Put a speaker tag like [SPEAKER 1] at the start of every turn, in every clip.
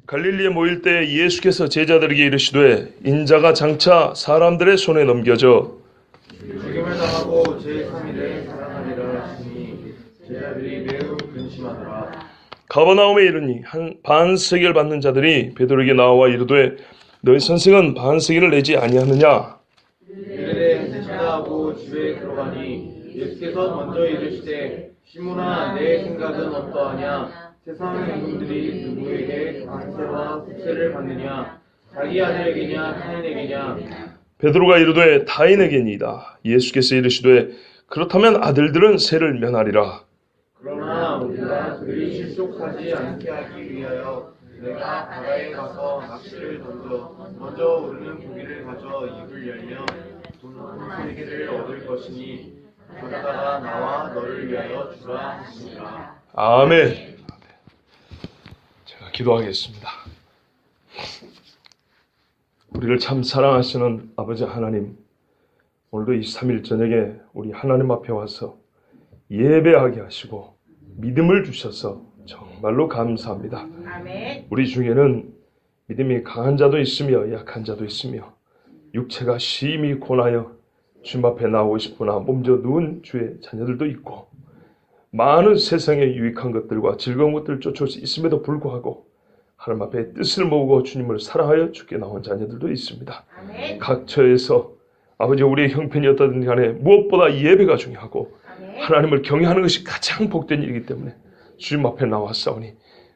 [SPEAKER 1] 갈릴리에 모일 때 예수께서 제자들에게 이르시되 인자가 장차 사람들의 손에 넘겨져
[SPEAKER 2] 죽임을 당하고 제3일에 살아나리라 하시니 제자들이 매우 근심하더라.
[SPEAKER 1] 가버나움에 이르니 한 반세겔 받는 자들이 베드로에게 나와 이르되 너희 선생은 반세겔을 내지 아니하느냐.
[SPEAKER 2] 이르되 내신다 하고 집에 들어가니 예수께서 먼저 이르시되 시몬아 내 생각은 어떠하냐. 세상 임금들이 누구에게 관세와 국세를 받느냐. 자기 아들에게냐 타인에게냐.
[SPEAKER 1] 베드로가 이르되 타인에게니이다. 예수께서 이르시되 그렇다면 아들들은 세를 면하리라.
[SPEAKER 2] 그러나 우리가 그리 실족하지 않게 하기 위하여 내가 바다에 가서 낚시를 던져 먼저 오르는 고기를 가져 입을 열며 돈 3개를 얻을 것이니 가져다가 나와 너를 위하여 주라 하시니라.
[SPEAKER 1] 아멘. 제가 기도하겠습니다. 우리를 참 사랑하시는 아버지 하나님, 오늘도 23일 저녁에 우리 하나님 앞에 와서 예배하게 하시고 믿음을 주셔서 정말로 감사합니다.
[SPEAKER 3] 아멘.
[SPEAKER 1] 우리 중에는 믿음이 강한 자도 있으며 약한 자도 있으며 육체가 심히 고나여 주님 앞에 나오고 싶으나 몸져 누운 주의 자녀들도 있고 많은 세상의 유익한 것들과 즐거운 것들을 쫓을 수 있음에도 불구하고 하나님 앞에 뜻을 모으고 주님을 사랑하여 주께 나온 자녀들도 있습니다.
[SPEAKER 3] 아멘.
[SPEAKER 1] 각 처에서 아버지 우리의 형편이 어떠든 간에 무엇보다 예배가 중요하고
[SPEAKER 3] 아멘.
[SPEAKER 1] 하나님을 경외하는 것이 가장 복된 일이기 때문에 주님 앞에 나왔사오니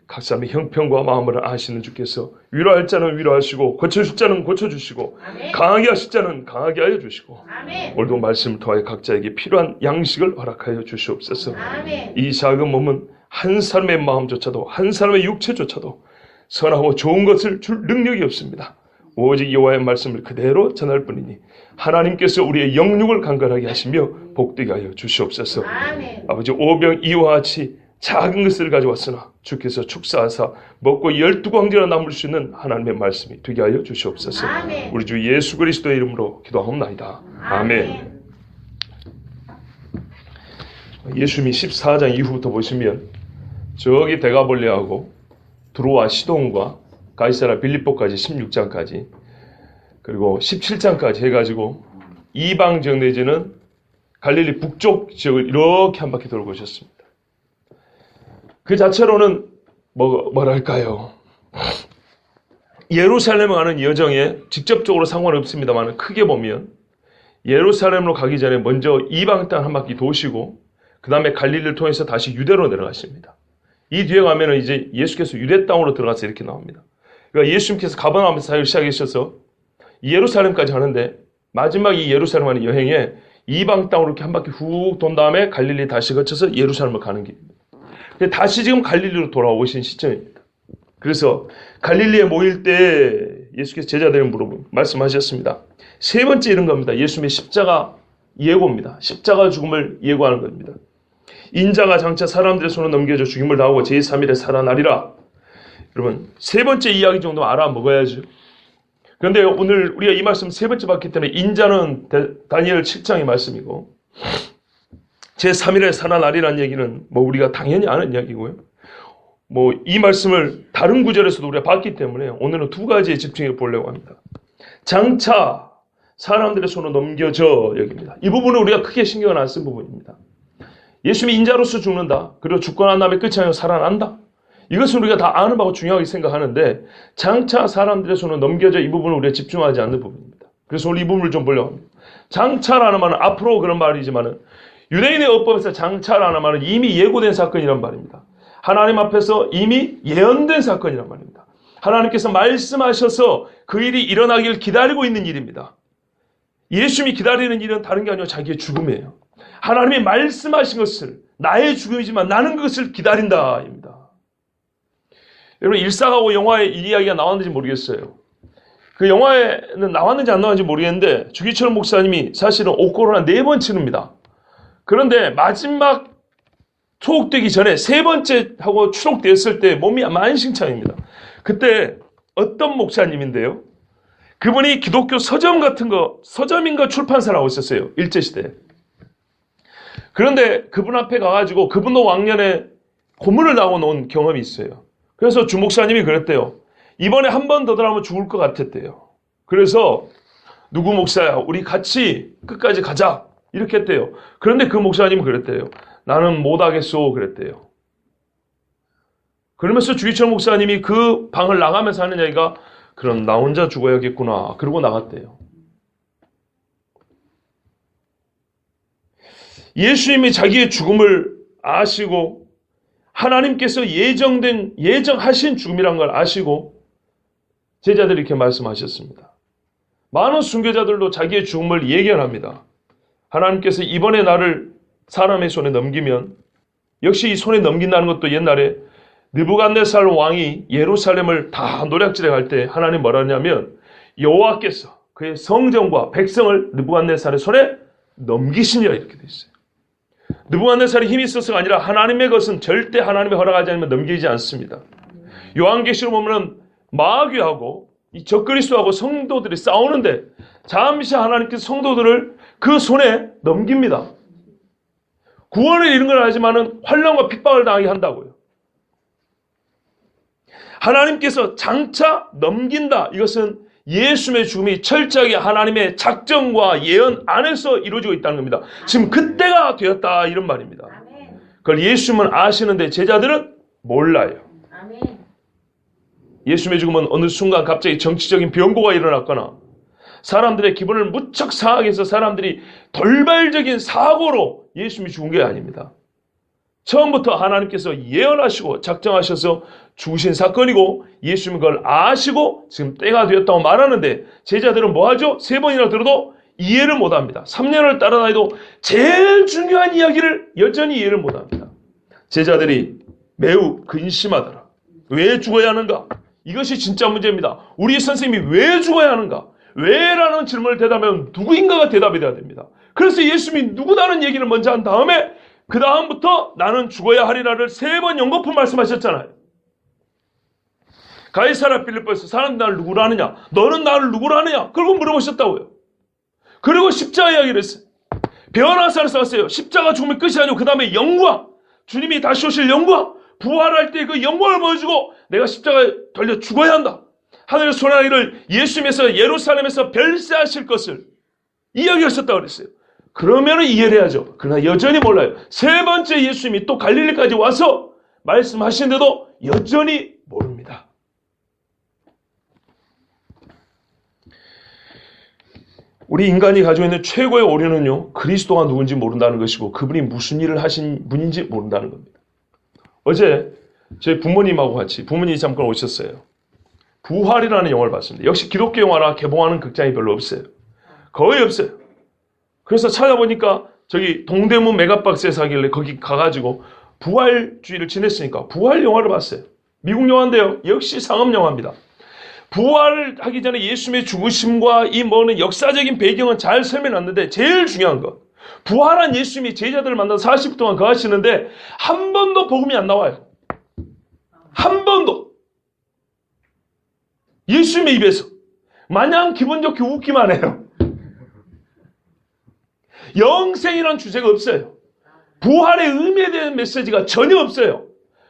[SPEAKER 1] 각 사람의 형편과 마음을 아시는 주께서 위로할 자는 위로하시고 고쳐줄 자는 고쳐주시고
[SPEAKER 3] 아멘.
[SPEAKER 1] 강하게 하실 자는 강하게 하여 주시고
[SPEAKER 3] 아멘.
[SPEAKER 1] 오늘도 말씀을 통하여 각자에게 필요한 양식을 허락하여 주시옵소서.
[SPEAKER 3] 아멘.
[SPEAKER 1] 이 작은 몸은 한 사람의 마음조차도 한 사람의 육체조차도 선하고 좋은 것을 줄 능력이 없습니다. 오직 여호와의 말씀을 그대로 전할 뿐이니 하나님께서 우리의 영육을 강건하게 하시며 복되게 하여 주시옵소서.
[SPEAKER 3] 아멘.
[SPEAKER 1] 아버지 오병 이와 같이 작은 것을 가져왔으나 주께서 축사하사 먹고 12광지나 남을 수 있는 하나님의 말씀이 되게 하여 주시옵소서.
[SPEAKER 3] 아멘.
[SPEAKER 1] 우리 주 예수 그리스도의 이름으로 기도하옵나이다. 아멘. 예수님이 14장 이후부터 보시면 저기 데가볼리하고 두로와 시돈과 가이사라 빌립보까지 16장까지 그리고 17장까지 해가지고 이방 지역 내지는 갈릴리 북쪽 지역을 이렇게 한 바퀴 돌고 오셨습니다. 그 자체로는 뭐랄까요, 예루살렘을 가는 여정에 직접적으로 상관없습니다만 크게 보면 예루살렘으로 가기 전에 먼저 이방 땅 한 바퀴 도시고 그 다음에 갈릴리를 통해서 다시 유대로 내려가십니다. 이 뒤에 가면은 이제 예수께서 유대 땅으로 들어가서 이렇게 나옵니다. 그러니까 예수님께서 가버나움 사역을 시작하셔서 예루살렘까지 가는데 마지막 이 예루살렘 하는 여행에 이방 땅으로 이렇게 한 바퀴 훅 돈 다음에 갈릴리 다시 거쳐서 예루살렘을 가는 길입니다. 다시 지금 갈릴리로 돌아오신 시점입니다. 그래서 갈릴리에 모일 때 예수께서 제자들에게 말씀하셨습니다. 세 번째 이런 겁니다. 예수님의 십자가 예고입니다. 십자가 죽음을 예고하는 겁니다. 인자가 장차 사람들의 손에 넘겨져 죽임을 당하고 제3일에 살아나리라. 여러분 세 번째 이야기 정도 알아먹어야죠. 그런데 오늘 우리가 이 말씀 세 번째 봤기 때문에 인자는 다니엘 7장의 말씀이고 제3일에 살아나리라는 얘기는 우리가 당연히 아는 이야기고요. 이 말씀을 다른 구절에서도 우리가 봤기 때문에 오늘은 두 가지에 집중해 보려고 합니다. 장차 사람들의 손으로 넘겨져 여깁니다. 이 부분은 우리가 크게 신경을 안 쓴 부분입니다. 예수님이 인자로서 죽는다. 그리고 죽고 난 다음에 끝이 아니라 살아난다. 이것은 우리가 다 아는 바고 중요하게 생각하는데 장차 사람들의 손으로 넘겨져 이 부분을 우리가 집중하지 않는 부분입니다. 그래서 오늘 이 부분을 좀 보려고 합니다. 장차라는 말은 앞으로 그런 말이지만 유대인의 어법에서 장차라는 말은 이미 예고된 사건이란 말입니다. 하나님 앞에서 이미 예언된 사건이란 말입니다. 하나님께서 말씀하셔서 그 일이 일어나길 기다리고 있는 일입니다. 예수님이 기다리는 일은 다른 게 아니라 자기의 죽음이에요. 하나님이 말씀하신 것을 나의 죽음이지만 나는 그것을 기다린다입니다. 여러분 일사하고 영화에 이 이야기가 나왔는지 모르겠어요. 그 영화에는 나왔는지 안 나왔는지 모르겠는데 주기철 목사님이 사실은 옥고를 한 4번 치릅니다. 그런데 마지막 투옥되기 전에 세 번째 하고 추록됐을 때 몸이 만신창입니다. 그때 어떤 목사님인데요. 그분이 기독교 서점 같은 거, 서점인가 출판사를 하고 있었어요. 일제시대에. 그런데 그분 앞에 가가지고 그분도 왕년에 고문을 당하고 놓은 경험이 있어요. 그래서 주 목사님이 그랬대요. 이번에 한 번 더 들어가면 죽을 것 같았대요. 그래서 누구 목사야, 우리 같이 끝까지 가자, 이렇게 했대요. 그런데 그 목사님은 그랬대요. 나는 못하겠소, 그랬대요. 그러면서 주기철 목사님이 그 방을 나가면서 하는 이야기가, 그럼 나 혼자 죽어야겠구나, 그러고 나갔대요. 예수님이 자기의 죽음을 아시고 하나님께서 예정하신 죽음이란 걸 아시고 제자들이 이렇게 말씀하셨습니다. 많은 순교자들도 자기의 죽음을 예견합니다. 하나님께서 이번에 나를 사람의 손에 넘기면, 역시 이 손에 넘긴다는 것도 옛날에 느부갓네살 왕이 예루살렘을 다 노략질해 갈 때 하나님 뭐라 하냐면, 여호와께서 그의 성전과 백성을 느부갓네살의 손에 넘기시니라, 이렇게 돼 있어요. 느부갓네살이 힘이 있어서가 아니라 하나님의 것은 절대 하나님의 허락하지 않으면 넘기지 않습니다. 요한계시로 보면 마귀하고 이 적그리스도하고 성도들이 싸우는데 잠시 하나님께서 성도들을 그 손에 넘깁니다. 구원을 이룬 걸 알지만은 환난과 핍박을 당하게 한다고요. 하나님께서 장차 넘긴다. 이것은 예수님의 죽음이 철저하게 하나님의 작정과 예언 안에서 이루어지고 있다는 겁니다. 지금 그때가 되었다, 이런 말입니다. 그걸 예수님은 아시는데 제자들은 몰라요. 예수님의 죽음은 어느 순간 갑자기 정치적인 변고가 일어났거나 사람들의 기분을 무척 상하게 해서 사람들이 돌발적인 사고로 예수님이 죽은 게 아닙니다. 처음부터 하나님께서 예언하시고 작정하셔서 죽으신 사건이고 예수님은 그걸 아시고 지금 때가 되었다고 말하는데 제자들은 뭐하죠? 3번이나 들어도 이해를 못합니다. 3년을 따라다니도 제일 중요한 이야기를 여전히 이해를 못합니다. 제자들이 매우 근심하더라. 왜 죽어야 하는가? 이것이 진짜 문제입니다. 우리 선생님이 왜 죽어야 하는가? 왜라는 질문을 대답하면 누구인가가 대답이 돼야 됩니다. 그래서 예수님이 누구다는 얘기를 먼저 한 다음에 그 다음부터 나는 죽어야 하리라를 3번 연거푸 말씀하셨잖아요. 가이사랴 빌립보에서 사람들이 나를 누구라 하느냐? 너는 나를 누구라 하느냐? 그러고 물어보셨다고요. 그리고 십자가 이야기를 했어요. 변화사를 썼어요. 십자가 죽으면 끝이 아니고 그 다음에 영광, 주님이 다시 오실 영광, 부활할 때 그 영광을 보여주고 내가 십자가에 달려 죽어야 한다. 하늘의 소나기를 예수님에서 예루살렘에서 별세하실 것을 이야기하셨다고 그랬어요. 그러면 이해를 해야죠. 그러나 여전히 몰라요. 3번째 예수님이 또 갈릴리까지 와서 말씀하시는데도 여전히 모릅니다. 우리 인간이 가지고 있는 최고의 오류는요, 그리스도가 누군지 모른다는 것이고 그분이 무슨 일을 하신 분인지 모른다는 겁니다. 어제 저희 부모님하고 같이 부모님이 잠깐 오셨어요. 부활이라는 영화를 봤습니다. 역시 기독교 영화나 개봉하는 극장이 별로 없어요. 거의 없어요. 그래서 찾아보니까 저기 동대문 메가박스에서 하길래 거기 가가지고 부활주의를 지냈으니까 부활 영화를 봤어요. 미국 영화인데요. 역시 상업 영화입니다. 부활을 하기 전에 예수님의 죽으심과 이 뭐는 역사적인 배경은 잘 설명했는데 제일 중요한 것, 부활한 예수님이 제자들을 만나서 40일 동안 거하시는데 한 번도 복음이 안 나와요. 한 번도. 예수님의 입에서 마냥 기분 좋게 웃기만 해요. 영생이라는 주제가 없어요. 부활의 의미에 대한 메시지가 전혀 없어요.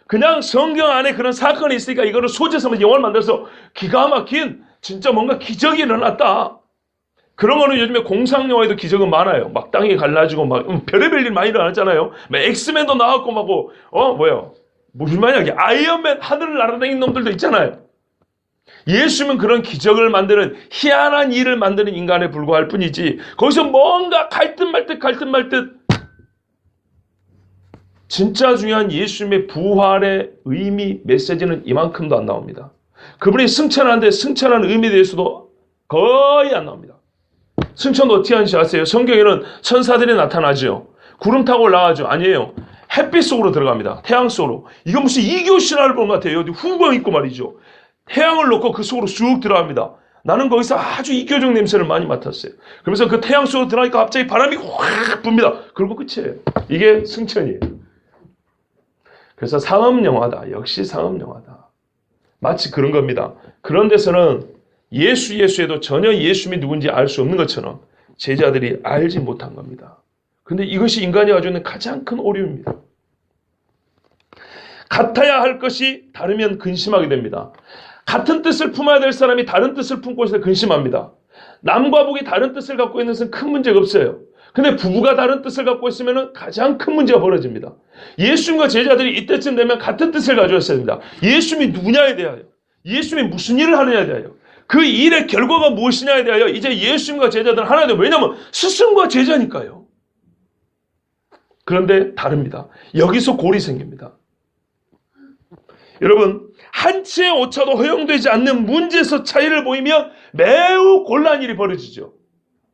[SPEAKER 1] 그냥 성경 안에 그런 사건이 있으니까 이거를 소재 삼아서 영화를 만들어서 기가 막힌 진짜 뭔가 기적이 일어났다. 그런 거는 요즘에 공상 영화에도 기적은 많아요. 막 땅이 갈라지고 막 별의별 일 많이 일어났잖아요. 막 엑스맨도 나왔고 막 무슨 말이야? 아이언맨 하늘을 날아다니는 놈들도 있잖아요. 예수님은 그런 기적을 만드는 희한한 일을 만드는 인간에 불과할 뿐이지 거기서 뭔가 갈듯 말듯 진짜 중요한 예수님의 부활의 의미, 메시지는 이만큼도 안 나옵니다. 그분이 승천하는데 승천한 의미에 대해서도 거의 안 나옵니다. 승천도 어떻게 하는지 아세요? 성경에는 천사들이 나타나죠. 구름 타고 올라가죠. 아니에요. 햇빛 속으로 들어갑니다. 태양 속으로. 이거 무슨 이교 신화를 본 것 같아요. 어디 후광 있고 말이죠. 태양을 놓고 그 속으로 쑥 들어갑니다. 나는 거기서 아주 이교적 냄새를 많이 맡았어요. 그러면서 그 태양 속으로 들어가니까 갑자기 바람이 확 붑니다. 그리고 끝이에요. 이게 승천이에요. 그래서 상업영화다. 역시 상업영화다. 마치 그런 겁니다. 그런 데서는 예수에도 전혀 예수님이 누군지 알 수 없는 것처럼 제자들이 알지 못한 겁니다. 근데 이것이 인간이 가지고 있는 가장 큰 오류입니다. 같아야 할 것이 다르면 근심하게 됩니다. 같은 뜻을 품어야 될 사람이 다른 뜻을 품고 있어서 근심합니다. 남과 북이 다른 뜻을 갖고 있는 것은 큰 문제가 없어요. 근데 부부가 다른 뜻을 갖고 있으면 가장 큰 문제가 벌어집니다. 예수님과 제자들이 이때쯤 되면 같은 뜻을 가지고 있어야 됩니다. 예수님이 누구냐에 대하여, 예수님이 무슨 일을 하느냐에 대하여, 그 일의 결과가 무엇이냐에 대하여 이제 예수님과 제자들은 하나 돼요. 왜냐하면 스승과 제자니까요. 그런데 다릅니다. 여기서 골이 생깁니다. 여러분, 한치의 오차도 허용되지 않는 문제에서 차이를 보이면 매우 곤란한 일이 벌어지죠.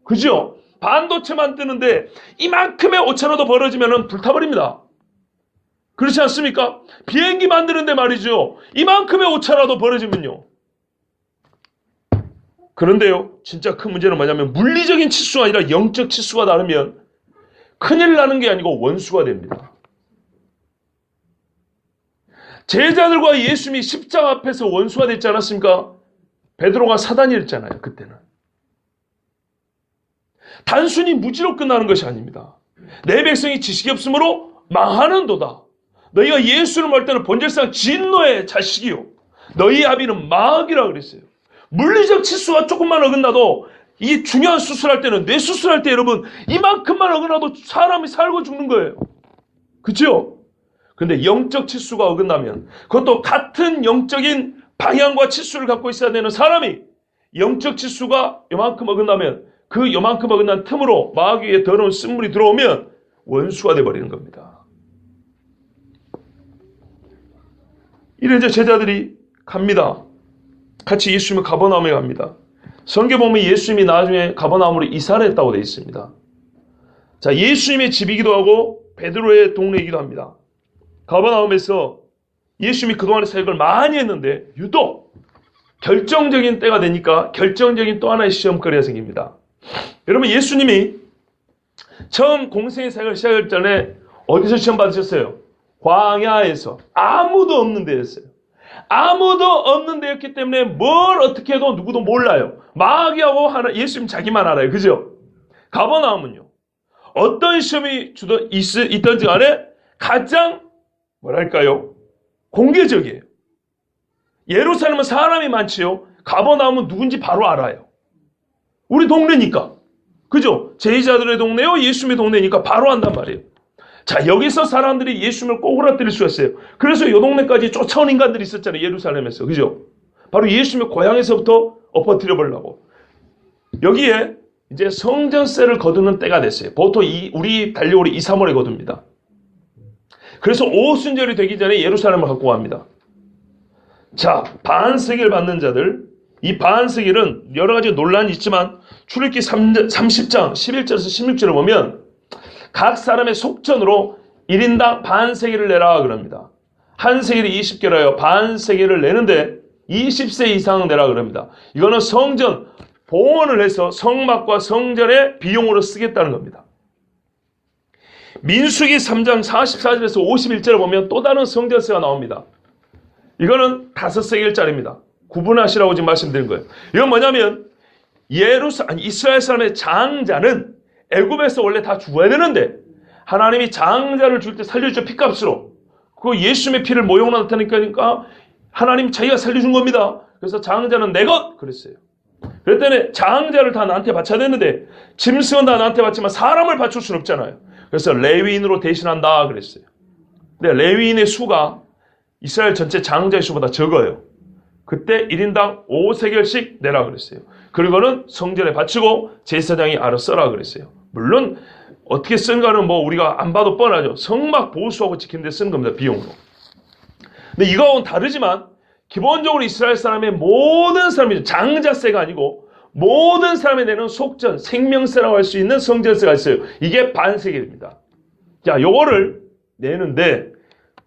[SPEAKER 1] 그죠? 반도체 만드는데 이만큼의 오차라도 벌어지면 불타버립니다. 그렇지 않습니까? 비행기 만드는데 말이죠. 이만큼의 오차라도 벌어지면요. 그런데요, 진짜 큰 문제는 뭐냐면 물리적인 치수가 아니라 영적 치수가 다르면 큰일 나는 게 아니고 원수가 됩니다. 제자들과 예수님이 십자가 앞에서 원수가 됐지 않았습니까? 베드로가 사단이었잖아요. 그때는. 단순히 무지로 끝나는 것이 아닙니다. 내 백성이 지식이 없으므로 망하는도다. 너희가 예수를 말 때는 본질상 진노의 자식이요, 너희 아비는 마귀라 그랬어요. 물리적 치수가 조금만 어긋나도, 이 중요한 수술할 때는, 뇌 수술할 때 여러분 이만큼만 어긋나도 사람이 살고 죽는 거예요. 그렇죠? 근데 영적 치수가 어긋나면, 그것도 같은 영적인 방향과 치수를 갖고 있어야 되는 사람이 영적 치수가 요만큼 어긋나면, 그 요만큼 어긋난 틈으로 마귀의 더러운 쓴물이 들어오면 원수가 돼버리는 겁니다. 이래 제자들이 갑니다. 같이 예수님을 가버나움에 갑니다. 성경 보면 예수님이 나중에 가버나움으로 이사를 했다고 되어 있습니다. 자, 예수님의 집이기도 하고 베드로의 동네이기도 합니다. 가버나움에서 예수님이 그동안의 사역을 많이 했는데 유독 결정적인 때가 되니까 결정적인 또 하나의 시험거리가 생깁니다. 여러분, 예수님이 처음 공생의 사역을 시작할 전에 어디서 시험 받으셨어요? 광야에서. 아무도 없는 데였어요. 아무도 없는 데였기 때문에 뭘 어떻게 해도 누구도 몰라요. 마귀하고 예수님 자기만 알아요. 그죠? 가버나움은요, 어떤 시험이 있던지 간에 가장 뭐랄까요? 공개적이에요. 예루살렘은 사람이 많지요. 가버나움은 누군지 바로 알아요. 우리 동네니까. 그죠? 제자들의 동네요, 예수님의 동네니까 바로 안단 말이에요. 자, 여기서 사람들이 예수님을 꼬꾸라뜨릴 수가 있어요. 그래서 이 동네까지 쫓아온 인간들이 있었잖아요. 예루살렘에서. 그죠? 바로 예수님의 고향에서부터 엎어뜨려 보려고. 여기에 이제 성전세를 거두는 때가 됐어요. 보통 우리 달력으로 2, 3월에 거둡니다. 그래서 오순절이 되기 전에 예루살렘을 갖고 갑니다. 자, 반세겔 받는 자들, 이 반세겔은 여러 가지 논란이 있지만 출애굽기 30장 11절에서 16절을 보면 각 사람의 속전으로 1인당 반세겔을 내라 그럽니다. 한 세겔이 20개라요. 반세겔을 내는데 20세 이상 내라 그럽니다. 이거는 성전 봉헌을 해서 성막과 성전의 비용으로 쓰겠다는 겁니다. 민수기 3장 44절에서 51절을 보면 또 다른 성전세가 나옵니다. 이거는 5세겔짜리입니다. 구분하시라고 지금 말씀드린 거예요. 이건 뭐냐면 이스라엘 사람의 장자는 애굽에서 원래 다 죽어야 되는데 하나님이 장자를 줄 때 살려주죠. 피값으로. 그 예수님의 피를 모형으로 나타내니까 하나님 자기가 살려준 겁니다. 그래서 장자는 내 것 그랬어요. 그랬더니 장자를 다 나한테 바쳐야 되는데 짐승은 다 나한테 바치면 사람을 바칠 수는 없잖아요. 그래서 레위인으로 대신한다 그랬어요. 근데 레위인의 수가 이스라엘 전체 장자의 수보다 적어요. 그때 1인당 5세겔씩 내라 그랬어요. 그리고는 성전에 바치고 제사장이 알아서 써라 그랬어요. 물론 어떻게 쓴가는 뭐 우리가 안 봐도 뻔하죠. 성막 보수하고 지키는 데 쓰는 겁니다. 비용으로. 근데 이거하고는 다르지만 기본적으로 이스라엘 사람의 모든 사람이 장자세가 아니고 모든 사람이 내는 속전, 생명세라고 할 수 있는 성전세가 있어요. 이게 반세겔입니다. 자, 요거를 내는데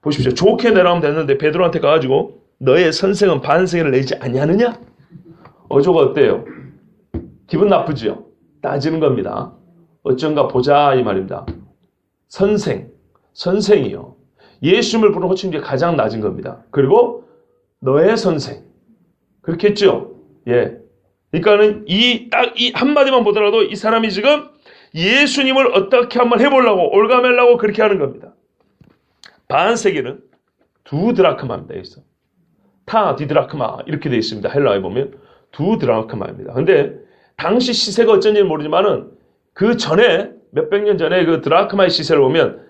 [SPEAKER 1] 보십시오. 좋게 내라면 됐는데 베드로한테 가가지고 너의 선생은 반세겔을 내지 아니하느냐? 어조가 어때요? 기분 나쁘죠? 따지는 겁니다. 어쩐가 보자 이 말입니다. 선생이요. 예수님을 부르는 호칭 중에 가장 낮은 겁니다. 그리고 너의 선생. 그렇게 했죠? 예. 그러니까는 딱 이 한마디만 보더라도 이 사람이 지금 예수님을 어떻게 한번 해보려고 올가매려고 그렇게 하는 겁니다. 반세겔은 두 드라크마입니다. 여기서. 타 디드라크마 이렇게 되어 있습니다. 헬라어에 보면 두 드라크마입니다. 근데 당시 시세가 어쩐지 모르지만은 그 전에 몇백 년 전에 그 드라크마의 시세를 보면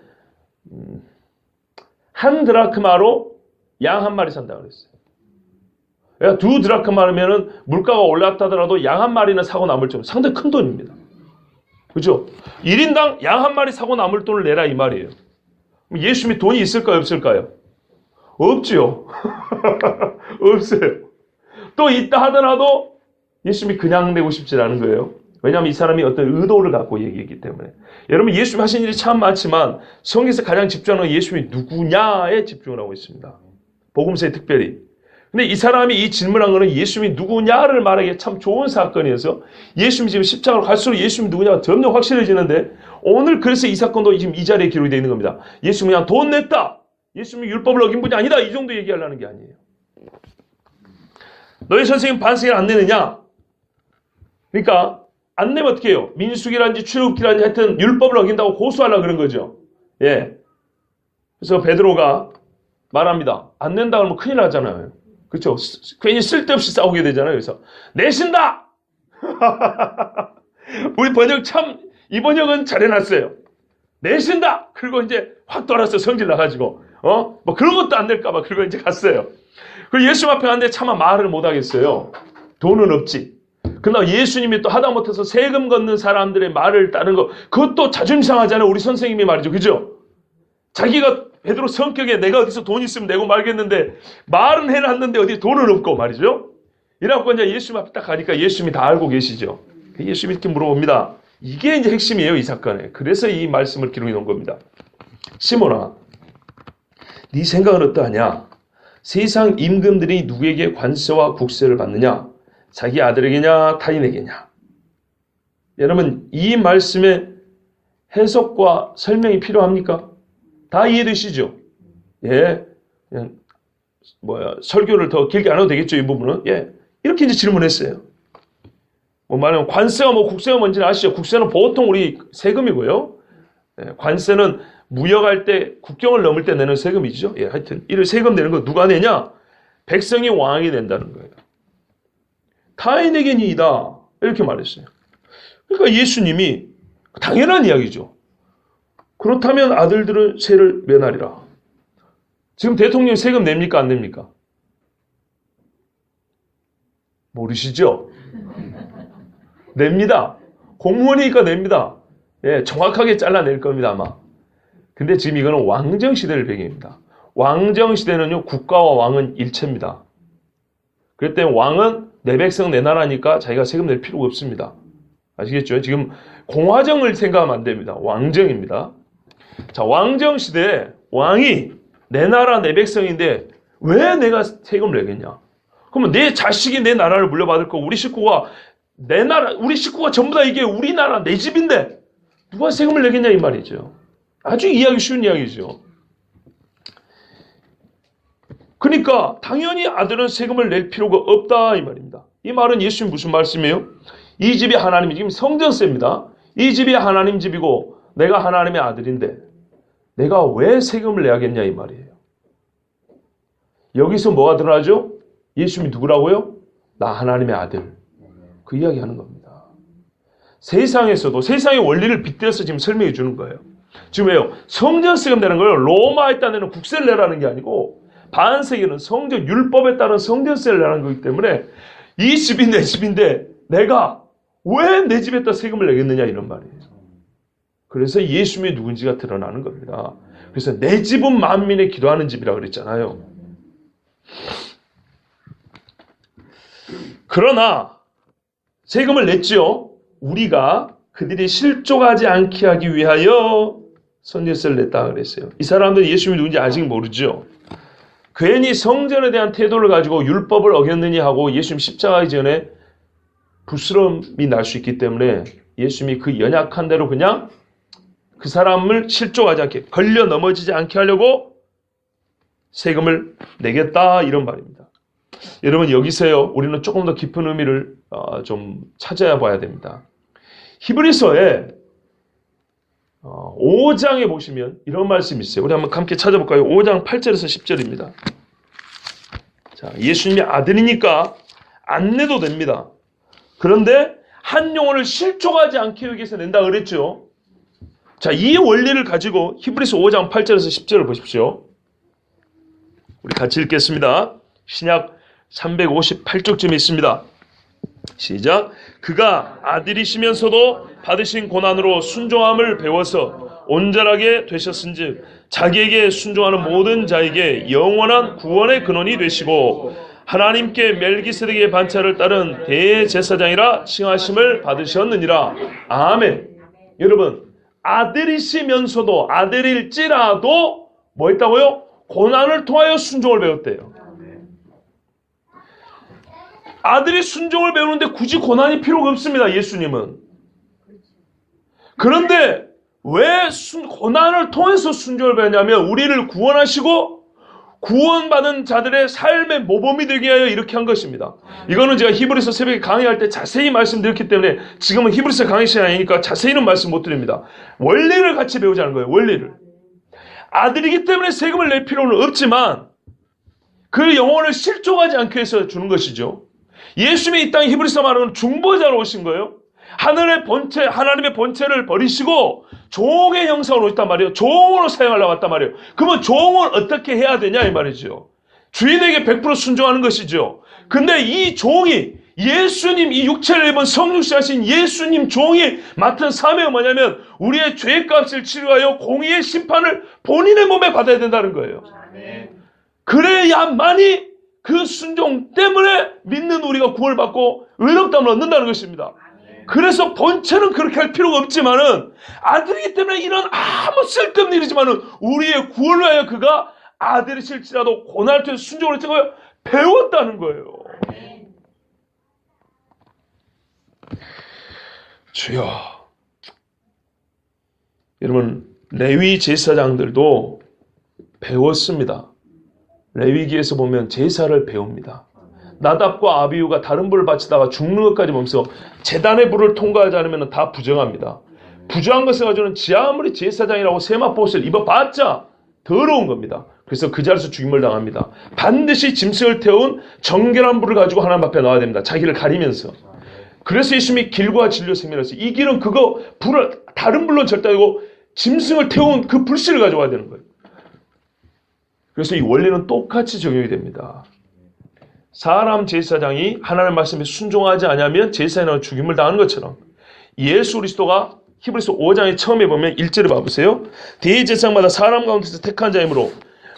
[SPEAKER 1] 한 드라크마로 양 한 마리 산다고 그랬어요. 그러니까 두 드라크마면은 물가가 올랐다 하더라도 양 한 마리는 사고 남을 정도 상당히 큰 돈입니다. 그죠? 1인당 양 한 마리 사고 남을 돈을 내라 이 말이에요. 예수님이 돈이 있을까요? 없을까요? 없지요. 없어요. 또 있다 하더라도 예수님이 그냥 내고 싶지 않은 거예요. 왜냐하면 이 사람이 어떤 의도를 갖고 얘기했기 때문에. 여러분 예수님 하신 일이 참 많지만 성경에서 가장 집중하는 건 예수님이 누구냐에 집중을 하고 있습니다. 복음서에 특별히. 근데 이 사람이 이 질문한 거는 예수님이 누구냐를 말하기에 참 좋은 사건이어서 예수님이 지금 십자가로 갈수록 예수님이 누구냐가 점점 확실해지는데 오늘 그래서 이 사건도 지금 이 자리에 기록이 되어 있는 겁니다. 예수님이 그냥 돈 냈다. 예수님이 율법을 어긴 분이 아니다. 이 정도 얘기하려는 게 아니에요. 너희 선생님 반세를 안 내느냐? 그러니까 안 내면 어떻게 해요? 민수기라든지 출애굽기라든지 하여튼 율법을 어긴다고 고소하려고 그런 거죠. 예. 그래서 베드로가 말합니다. 안 낸다 그러면 큰일 나잖아요. 그렇죠? 괜히 쓸데없이 싸우게 되잖아요. 그래서 내신다! 우리 번역 참 이 번역은 잘해놨어요. 내신다! 그리고 이제 확 돌아서 성질 나가지고 뭐 그런 것도 안 될까봐 그리고 이제 갔어요. 그리고 예수 앞에 갔는데 차마 말을 못 하겠어요. 돈은 없지. 그러나 예수님이 또 하다못해서 세금 걷는 사람들의 말을 따르는 거 그것도 자존심 상하잖아요. 우리 선생님이 말이죠. 그죠? 자기가 베드로 성격에 내가 어디서 돈 있으면 내고 말겠는데 말은 해놨는데 어디 돈은 없고 말이죠. 이래갖고 이제 예수님 앞에 딱 가니까 예수님이 다 알고 계시죠. 예수님이 이렇게 물어봅니다. 이게 이제 핵심이에요. 이 사건에. 그래서 이 말씀을 기록해 놓은 겁니다. 시몬아, 네 생각은 어떠하냐? 세상 임금들이 누구에게 관세와 국세를 받느냐? 자기 아들에게냐 타인에게냐? 여러분 이 말씀의 해석과 설명이 필요합니까? 다 이해되시죠? 예, 그냥 설교를 더 길게 안 해도 되겠죠 이 부분은. 예, 이렇게 이제 질문했어요. 뭐 말하면 관세와 뭐 국세가 뭔지는 아시죠? 국세는 보통 우리 세금이고요. 예, 관세는 무역할 때 국경을 넘을 때 내는 세금이죠. 예, 하여튼 이를 세금 내는 거 누가 내냐? 백성이 왕이 낸다는 거예요. 타인에게는 이다 이렇게 말했어요. 그러니까 예수님이 당연한 이야기죠. 그렇다면 아들들은 세를 면하리라. 지금 대통령 세금 냅니까 안 냅니까? 모르시죠? 냅니다. 공무원이니까 냅니다. 예, 정확하게 잘라낼 겁니다 아마. 근데 지금 이거는 왕정시대를 배경입니다. 왕정시대는요 국가와 왕은 일체입니다. 그럴 때 왕은 내 백성 내 나라니까 자기가 세금 낼 필요가 없습니다. 아시겠죠? 지금 공화정을 생각하면 안 됩니다. 왕정입니다. 자, 왕정시대에 왕이 내 나라 내 백성인데 왜 내가 세금을 내겠냐? 그러면 내 자식이 내 나라를 물려받을 거고 우리 식구가 내 나라, 우리 식구가 전부 다 이게 우리 나라 내 집인데 누가 세금을 내겠냐 이 말이죠. 아주 이해하기 쉬운 이야기죠. 그러니까 당연히 아들은 세금을 낼 필요가 없다 이 말입니다. 이 말은 예수님 무슨 말씀이에요? 이 집이 하나님이 지금 성전세입니다. 이 집이 하나님 집이고 내가 하나님의 아들인데 내가 왜 세금을 내야겠냐 이 말이에요. 여기서 뭐가 드러나죠? 예수님이 누구라고요? 나 하나님의 아들. 그 이야기 하는 겁니다. 세상에서도 세상의 원리를 빗대서 지금 설명해 주는 거예요. 지금 왜요? 성전세금 내는 거예요. 로마에 따르는 국세를 내라는 게 아니고 반세기는 성전 율법에 따른 성전세를 내라는 거기 때문에 이 집이 내 집인데 내가 왜 내 집에다 세금을 내겠느냐 이런 말이에요. 그래서 예수님이 누군지가 드러나는 겁니다. 그래서 내 집은 만민의 기도하는 집이라고 그랬잖아요. 그러나 세금을 냈지요. 우리가 그들이 실족하지 않게 하기 위하여 성전세를 냈다 그랬어요. 이 사람들은 예수님이 누군지 아직 모르죠. 괜히 성전에 대한 태도를 가지고 율법을 어겼느니 하고 예수님 십자가하기 전에 부스럼이 날 수 있기 때문에 예수님이 그 연약한 대로 그냥 그 사람을 실족하지 않게 걸려 넘어지지 않게 하려고 세금을 내겠다 이런 말입니다. 여러분 여기서요 우리는 조금 더 깊은 의미를 좀 찾아야 봐야 됩니다. 히브리서에 5장에 보시면 이런 말씀이 있어요. 우리 한번 함께 찾아볼까요? 5장 8절에서 10절입니다. 자, 예수님이 아들이니까 안 내도 됩니다. 그런데 한 영혼을 실족하지 않게 하기 위해서 낸다 그랬죠. 자, 이 원리를 가지고 히브리서 5장 8절에서 10절을 보십시오. 우리 같이 읽겠습니다. 신약 358쪽쯤에 있습니다. 시작. 그가 아들이시면서도 받으신 고난으로 순종함을 배워서 온전하게 되셨은즉 자기에게 순종하는 모든 자에게 영원한 구원의 근원이 되시고 하나님께 멜기세덱의 반차를 따른 대제사장이라 칭하심을 받으셨느니라. 아멘. 여러분, 아들이시면서도 아들일지라도 뭐 했다고요? 고난을 통하여 순종을 배웠대요. 아들이 순종을 배우는데 굳이 고난이 필요가 없습니다. 예수님은. 그런데 왜 고난을 통해서 순종을 배웠냐면 우리를 구원하시고 구원받은 자들의 삶의 모범이 되게 하여 이렇게 한 것입니다. 이거는 제가 히브리서 새벽에 강의할 때 자세히 말씀드렸기 때문에 지금은 히브리서 강의 시간이 아니니까 자세히는 말씀 못 드립니다. 원리를 같이 배우자는 거예요. 원리를. 아들이기 때문에 세금을 낼 필요는 없지만 그 영혼을 실족하지 않게 해서 주는 것이죠. 예수님이 이 땅에 히브리서 말하는 중보자로 오신 거예요. 하늘의 본체, 하나님의 본체를 버리시고 종의 형상으로 오셨단 말이에요. 종으로 사용하려고 왔단 말이에요. 그러면 종은 어떻게 해야 되냐 이 말이죠. 주인에게 100% 순종하는 것이죠. 근데 이 종이 예수님, 이 육체를 입은 성육신 하신 예수님 종이 맡은 사명은 뭐냐면 우리의 죄값을 치료하여 공의의 심판을 본인의 몸에 받아야 된다는 거예요. 그래야만이 그 순종 때문에 믿는 우리가 구원을 받고 의롭다함을 얻는다는 것입니다. 그래서 본체는 그렇게 할 필요가 없지만은 아들이기 때문에 이런 아무 쓸데없는 일이지만은 우리의 구원을 위하여 그가 아들이실지라도 고난을 통해서 순종을 했던 거예요. 배웠다는 거예요. 주여. 여러분, 레위 제사장들도 배웠습니다. 레위기에서 보면 제사를 배웁니다. 나답과 아비후가 다른 불을 바치다가 죽는 것까지 보면서 제단의 불을 통과하지 않으면 다 부정합니다. 부정한 것을 가지고는 지 아무리 제사장이라고 세마포옷을 입어봤자 더러운 겁니다. 그래서 그 자리에서 죽임을 당합니다. 반드시 짐승을 태운 정결한 불을 가지고 하나님 앞에 나와야 됩니다. 자기를 가리면서. 그래서 예수님이 길과 진리와 생명이었어요. 이 길은 그거 불을 다른 불로 절대 아니고 짐승을 태운 그 불씨를 가져와야 되는 거예요. 그래서 이 원리는 똑같이 적용이 됩니다. 사람 제사장이 하나님의 말씀에 순종하지 않으면 제사장은 죽임을 당하는 것처럼 예수 그리스도가 히브리서 5장에 처음에 보면 1절을 봐보세요. 대제사장마다 사람 가운데서 택한 자이므로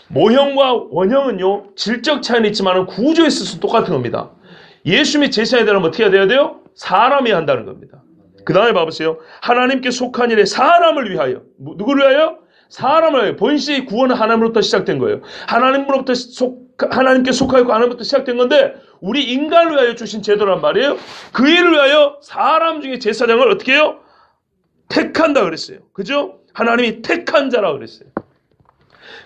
[SPEAKER 1] 모형과 원형은요 질적 차이는 있지만 구조에 있어서 똑같은 겁니다. 예수님이 제사장이 되려면 어떻게 해야 돼요? 사람이 한다는 겁니다. 그 다음에 봐보세요. 하나님께 속한 일에 사람을 위하여. 누구를 위하여? 사람을 위하여. 본시의 구원은 하나님으로부터 시작된 거예요. 하나님께 속하였고 하나님부터 시작된 건데 우리 인간을 위하여 주신 제도란 말이에요. 그 일을 위하여 사람 중에 제사장을 어떻게 해요? 택한다 그랬어요. 그죠? 하나님이 택한 자라 그랬어요.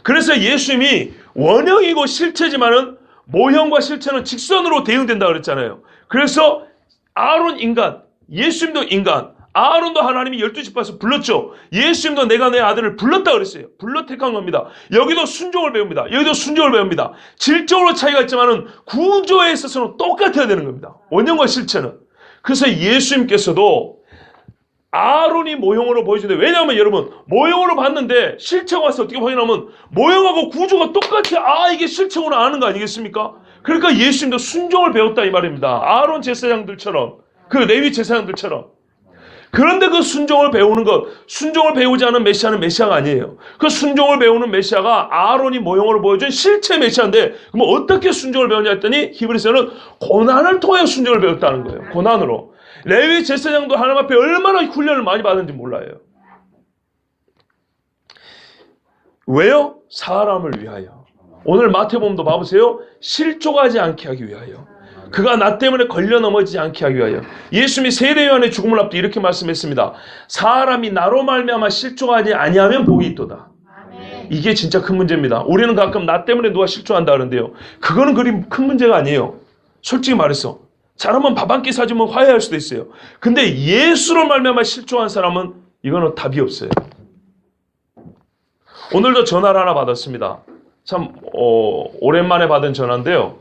[SPEAKER 1] 그래서 예수님이 원형이고 실체지만은 모형과 실체는 직선으로 대응된다 그랬잖아요. 그래서 아론 인간, 예수님도 인간, 아론도 하나님이 12지파에서 불렀죠. 예수님도 내가 내 아들을 불렀다 그랬어요. 불러 택한 겁니다. 여기도 순종을 배웁니다. 여기도 순종을 배웁니다. 질적으로 차이가 있지만은 구조에 있어서는 똑같아야 되는 겁니다. 원형과 실체는. 그래서 예수님께서도 아론이 모형으로 보여주는데 왜냐하면 여러분 모형으로 봤는데 실체가 와서 어떻게 확인하면 모형하고 구조가 똑같아. 이게 실체구나 아는 거 아니겠습니까? 그러니까 예수님도 순종을 배웠다 이 말입니다. 아론 제사장들처럼 그 레위 제사장들처럼. 그런데 그 순종을 배우는 것, 순종을 배우지 않은 메시아는 메시아가 아니에요. 그 순종을 배우는 메시아가 아론이 모형으로 보여준 실체 메시아인데 그럼 어떻게 순종을 배웠냐 했더니 히브리서는 고난을 통해 순종을 배웠다는 거예요. 고난으로. 레위 제사장도 하나님 앞에 얼마나 훈련을 많이 받았는지 몰라요. 왜요? 사람을 위하여. 오늘 마태복음도 봐보세요. 실족하지 않게 하기 위하여. 그가 나 때문에 걸려 넘어지지 않게 하기 위하여. 예수님이 세례 요한의 죽음을 앞두고 이렇게 말씀했습니다. 사람이 나로 말미암아 실족하지 아니하면 복이 있도다. 이게 진짜 큰 문제입니다. 우리는 가끔 나 때문에 누가 실족한다 그러는데요. 그거는 그리 큰 문제가 아니에요. 솔직히 말해서. 잘하면 밥 한 끼 사주면 화해할 수도 있어요. 근데 예수로 말미암아 실족한 사람은 이거는 답이 없어요. 오늘도 전화를 하나 받았습니다. 참 오랜만에 받은 전화인데요.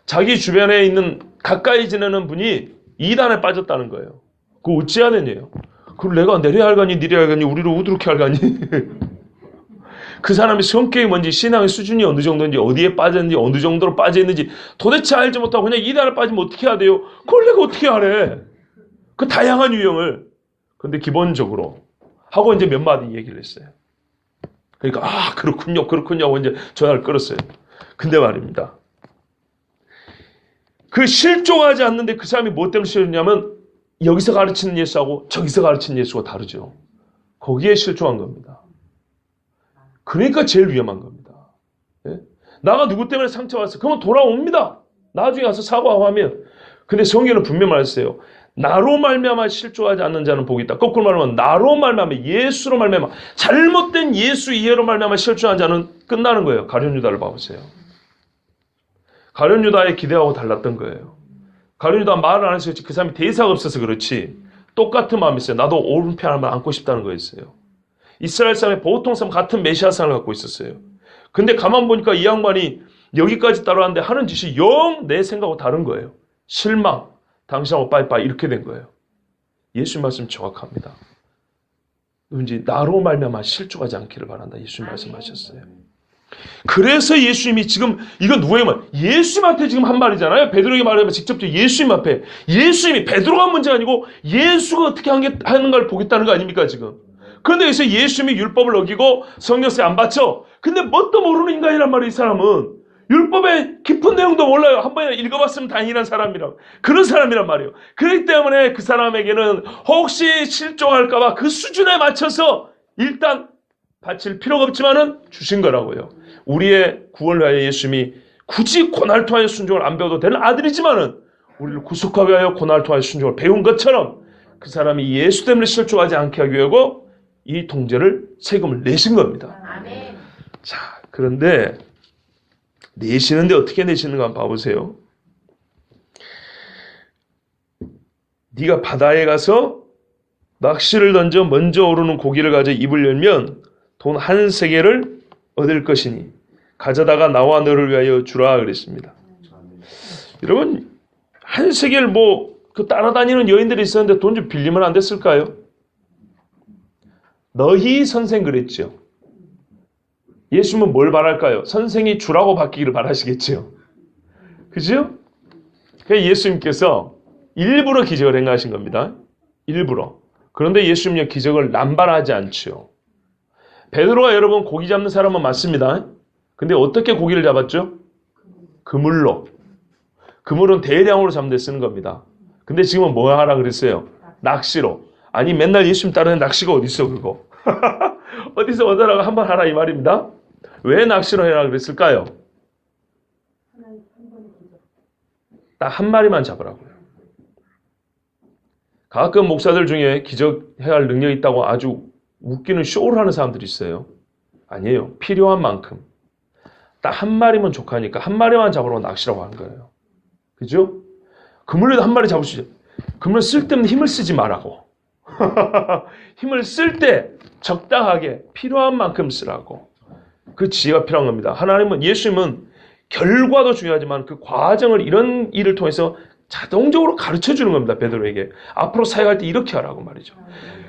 [SPEAKER 1] 자기 주변에 있는 가까이 지내는 분이 이단에 빠졌다는 거예요. 그거 어찌해야 되냐요. 그걸 내가 내려야 할가니 내려야 할가니 우리를 우두룩해 할가니 그 사람이 성격이 뭔지 신앙의 수준이 어느 정도인지 어디에 빠졌는지 어느 정도로 빠져있는지 도대체 알지 못하고 그냥 이단에 빠지면 어떻게 해야 돼요? 그걸 내가 어떻게 하래? 그 다양한 유형을. 근데 기본적으로 하고 이제 몇 마디 얘기를 했어요. 그러니까 그렇군요 하고 이제 전화를 끊었어요. 근데 말입니다. 그 실종하지 않는데 그 사람이 뭐 때문에 실종했냐면 여기서 가르치는 예수하고 저기서 가르치는 예수가 다르죠. 거기에 실종한 겁니다. 그러니까 제일 위험한 겁니다. 예? 나가 누구 때문에 상처받았어? 그러면 돌아옵니다. 나중에 가서 사과하고 하면. 근데 성경은 분명히 말했어요. 나로 말미암아 실족하지 않는 자는 복이 있다. 거꾸로 말하면 나로 말미암아 예수로 말미암아 잘못된 예수 이해로 말미암아 실족한 자는 끝나는 거예요. 가룟 유다를 봐보세요. 가룟 유다의 기대하고 달랐던 거예요. 가룟 유다 말을 안 해서 그 사람이 대사가 없어서 그렇지 똑같은 마음이 있어요. 나도 오른편 한번 안고 싶다는 거였어요. 이스라엘 사람의 보통 사람 같은 메시아상을 갖고 있었어요. 근데 가만 보니까 이 양반이 여기까지 따라왔는데 하는 짓이 영 내 생각하고 다른 거예요. 실망, 당신하고 빠이빠이 이렇게 된 거예요. 예수님 말씀 정확합니다. 누군지 나로 말미암아 실족하지 않기를 바란다. 예수님 말씀하셨어요. 그래서 예수님이 지금 이거 누구에게 말? 예수님한테 지금 한 말이잖아요. 베드로에게 말하면 직접적으로 예수님 앞에 예수님이 베드로가 문제가 아니고 예수가 어떻게 하는가를 보겠다는 거 아닙니까 지금? 그런데 여기서 예수님이 율법을 어기고 성경세 안 바쳐. 근데 뭣도 모르는 인간이란 말이에요. 이 사람은. 율법의 깊은 내용도 몰라요. 한 번이나 읽어봤으면 다행이란 사람이라고. 그런 사람이란 말이에요. 그렇기 때문에 그 사람에게는 혹시 실종할까봐 그 수준에 맞춰서 일단 바칠 필요가 없지만은 주신 거라고요. 우리의 구원을 위하여 예수님이 굳이 고난을 통하여 순종을 안 배워도 되는 아들이지만은 우리를 구속하기 위하여 고난을 통하여 순종을 배운 것처럼 그 사람이 예수 때문에 실족하지 않게 하기 위하고 이 통제를 세금을 내신 겁니다.
[SPEAKER 3] 아멘.
[SPEAKER 1] 자, 그런데 내시는데 어떻게 내시는가 한번 봐보세요. 네가 바다에 가서 낚시를 던져 먼저 오르는 고기를 가져 입을 열면 돈 한 세겔을 얻을 것이니 가져다가 나와 너를 위하여 주라 그랬습니다. 여러분 한 세겔 그 따라다니는 여인들이 있었는데 돈 좀 빌리면 안 됐을까요? 너희 선생 그랬죠. 예수님은 뭘 바랄까요? 선생이 주라고 받기를 바라시겠죠. 그죠? 그러니까 예수님께서 일부러 기적을 행하신 겁니다. 일부러. 그런데 예수님은 기적을 남발하지 않죠. 베드로가 여러분 고기 잡는 사람은 맞습니다. 근데 어떻게 고기를 잡았죠? 그물로. 그물은 대량으로 잡는 데 쓰는 겁니다. 근데 지금은 뭐 하라 그랬어요? 낚시로. 아니 맨날 예수님 따르는 낚시가 어디 있어 그거. 어디서 얻어라가 한번 하라 이 말입니다. 왜 낚시로 해라 그랬을까요? 딱 한 마리만 잡으라고요. 가끔 목사들 중에 기적해야 할 능력이 있다고 아주 웃기는 쇼를 하는 사람들이 있어요. 아니에요. 필요한 만큼. 딱 한 마리면 족하니까 한 마리만 잡으라고 낚시라고 하는 거예요. 그죠? 그물에도 한 마리 잡을 수 있어요. 그물 쓸 때는 힘을 쓰지 말라고. 힘을 쓸 때 적당하게 필요한 만큼 쓰라고. 그 지혜가 필요한 겁니다. 하나님은 예수님은 결과도 중요하지만 그 과정을 이런 일을 통해서 자동적으로 가르쳐 주는 겁니다. 베드로에게. 앞으로 사역할 때 이렇게 하라고 말이죠.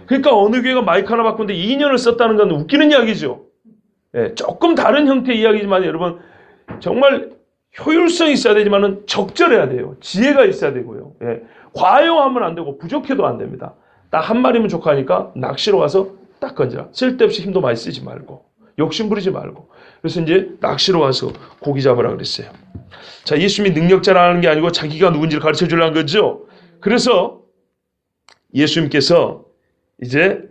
[SPEAKER 1] 그러니까 어느 교회가 마이크 하나 바꾸는데 2년을 썼다는 건 웃기는 이야기죠. 예, 조금 다른 형태의 이야기지만 여러분 정말 효율성이 있어야 되지만 적절해야 돼요. 지혜가 있어야 되고요. 예, 과용하면 안 되고 부족해도 안 됩니다. 딱 한 마리면 족하니까 낚시로 가서 딱 건져라. 쓸데없이 힘도 많이 쓰지 말고 욕심 부리지 말고. 그래서 이제 낚시로 가서 고기 잡으라 그랬어요. 자, 예수님이 능력자라는 게 아니고 자기가 누군지를 가르쳐 주려는 거죠. 그래서 예수님께서 이제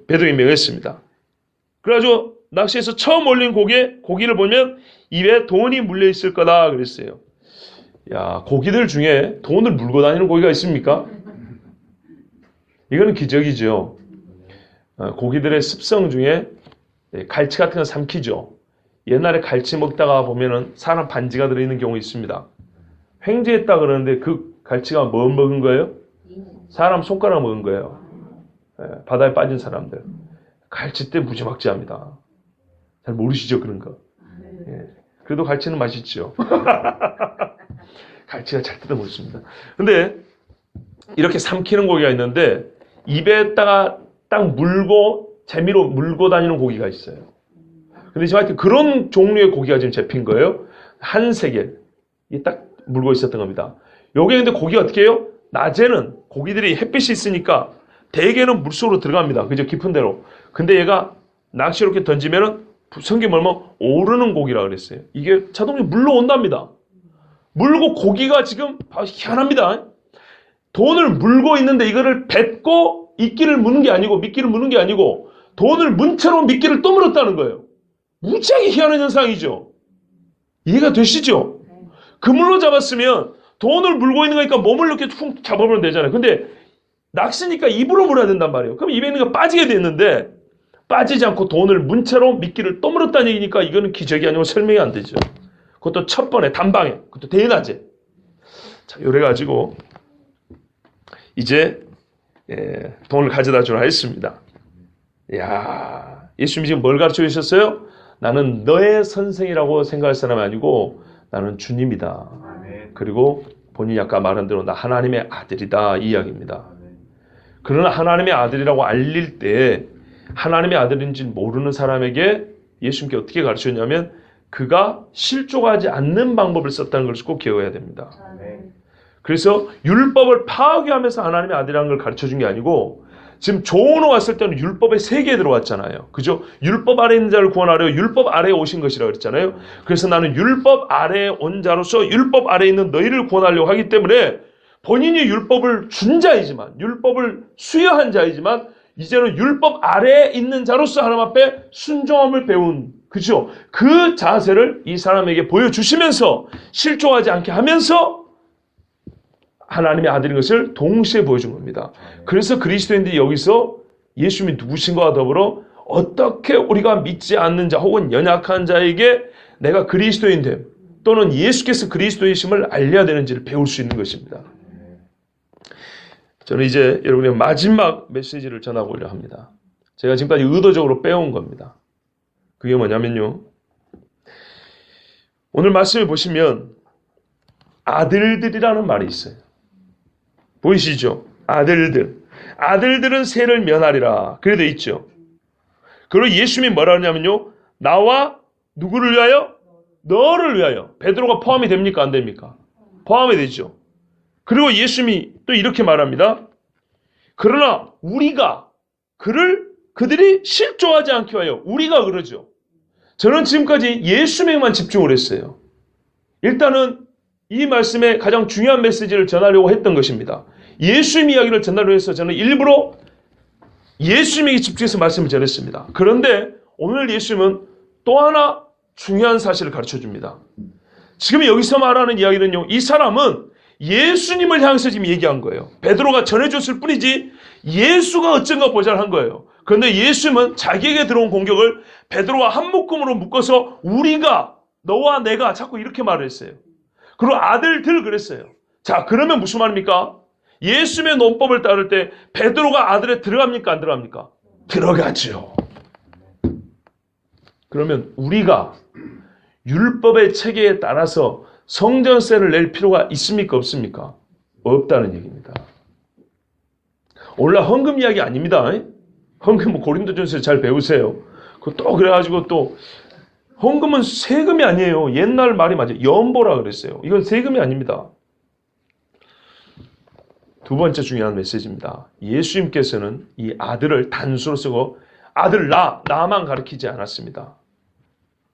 [SPEAKER 1] 베드로에게 명했습니다. 그래가지고 낚시에서 처음 올린 고기를 보면 입에 돈이 물려 있을 거다 그랬어요. 야, 고기들 중에 돈을 물고 다니는 고기가 있습니까? 이거는 기적이죠. 고기들의 습성 중에 갈치 같은 거 삼키죠. 옛날에 갈치 먹다가 보면은 사람 반지가 들어있는 경우 있습니다. 횡재했다 그러는데 그 갈치가 뭐 먹은 거예요? 사람 손가락 먹은 거예요. 바다에 빠진 사람들. 갈치 때 무지막지합니다. 잘 모르시죠, 그런 거. 예. 그래도 갈치는 맛있죠. 갈치가 잘 뜯어 먹습니다. 근데 이렇게 삼키는 고기가 있는데 입에다가 딱 물고 재미로 물고 다니는 고기가 있어요. 근데 지금 하여튼 그런 종류의 고기가 지금 잡힌 거예요. 한 세겔. 이게 딱 물고 있었던 겁니다. 요게 근데 고기가 어떻게 해요? 낮에는 고기들이 햇빛이 있으니까 대개는 물속으로 들어갑니다. 그죠? 깊은 데로. 근데 얘가 낚시 이렇게 던지면은 성경 뭐면 오르는 고기라 그랬어요. 이게 자동으로 물로 온답니다. 물고 고기가 지금 희한합니다. 돈을 물고 있는데 이거를 뱉고 이끼를 무는 게 아니고 미끼를 무는 게 아니고 돈을 문 채로 미끼를 또 물었다는 거예요. 무지하게 희한한 현상이죠. 이해가 되시죠? 그물로 잡았으면 돈을 물고 있는 거니까 몸을 이렇게 훅 잡아보면 되잖아요. 근데 낚시니까 입으로 물어야 된단 말이에요. 그럼 입에 있는 거 빠지게 됐는데 빠지지 않고 돈을 문채로 미끼를 또 물었다는 얘기니까 이거는 기적이 아니고 설명이 안 되죠. 그것도 첫 번에 단방에, 그것도 대낮에. 자, 요래가지고 이제 돈을 가져다 주라 했습니다. 야, 예수님이 지금 뭘 가르쳐 주셨어요? 나는 너의 선생이라고 생각할 사람이 아니고 나는 주님이다. 그리고 본인이 아까 말한 대로 나 하나님의 아들이다 이 이야기입니다. 그러나 하나님의 아들이라고 알릴 때 하나님의 아들인지 모르는 사람에게 예수님께 어떻게 가르쳤냐면 그가 실족하지 않는 방법을 썼다는 것을 꼭 기억해야 됩니다. 그래서 율법을 파괴하면서 하나님의 아들이라는 걸 가르쳐준 게 아니고 지금 조언을 왔을 때는 율법의 세계에 들어왔잖아요. 그죠? 율법 아래 있는 자를 구원하려 율법 아래에 오신 것이라 그랬잖아요. 그래서 나는 율법 아래에 온 자로서 율법 아래에 있는 너희를 구원하려고 하기 때문에 본인이 율법을 준 자이지만 율법을 수여한 자이지만 이제는 율법 아래에 있는 자로서 하나님 앞에 순종함을 배운 그죠? 그 자세를 이 사람에게 보여주시면서 실족하지 않게 하면서 하나님의 아들인 것을 동시에 보여준 겁니다. 그래서 그리스도인들이 여기서 예수님이 누구신가와 더불어 어떻게 우리가 믿지 않는 자 혹은 연약한 자에게 내가 그리스도인됨 또는 예수께서 그리스도이심을 알려야 되는지를 배울 수 있는 것입니다. 저는 이제 여러분의 마지막 메시지를 전하고자 합니다. 제가 지금까지 의도적으로 빼온 겁니다. 그게 뭐냐면요. 오늘 말씀을 보시면 아들들이라는 말이 있어요. 보이시죠? 아들들. 아들들은 세를 면하리라. 그래 돼 있죠. 그리고 예수님이 뭐라 하냐면요. 나와 누구를 위하여? 너를 위하여. 베드로가 포함이 됩니까? 안 됩니까? 포함이 되죠. 그리고 예수님이 또 이렇게 말합니다. 그러나 우리가 그들이 실족하지 않게 하여 우리가 그러죠. 저는 지금까지 예수님에만 집중을 했어요. 일단은 이 말씀에 가장 중요한 메시지를 전하려고 했던 것입니다. 예수님 이야기를 전하려고 해서 저는 일부러 예수님에게 집중해서 말씀을 전했습니다. 그런데 오늘 예수님은 또 하나 중요한 사실을 가르쳐줍니다. 지금 여기서 말하는 이야기는요. 이 사람은 예수님을 향해서 지금 얘기한 거예요. 베드로가 전해줬을 뿐이지 예수가 어쩐가 보잘한 거예요. 그런데 예수님은 자기에게 들어온 공격을 베드로와 한 묶음으로 묶어서 우리가 너와 내가 자꾸 이렇게 말을 했어요. 그리고 아들들 그랬어요. 자, 그러면 무슨 말입니까? 예수님의 논법을 따를 때 베드로가 아들에 들어갑니까? 안 들어갑니까? 들어가죠. 그러면 우리가 율법의 체계에 따라서 성전세를 낼 필요가 있습니까? 없습니까? 없다는 얘기입니다. 오늘날 헌금 이야기 아닙니다. 헌금 고린도전서 잘 배우세요. 또 그래가지고 또 헌금은 세금이 아니에요. 옛날 말이 맞아요. 연보라 그랬어요. 이건 세금이 아닙니다. 두 번째 중요한 메시지입니다. 예수님께서는 이 아들을 단수로 쓰고 아들 나만 가리키지 않았습니다.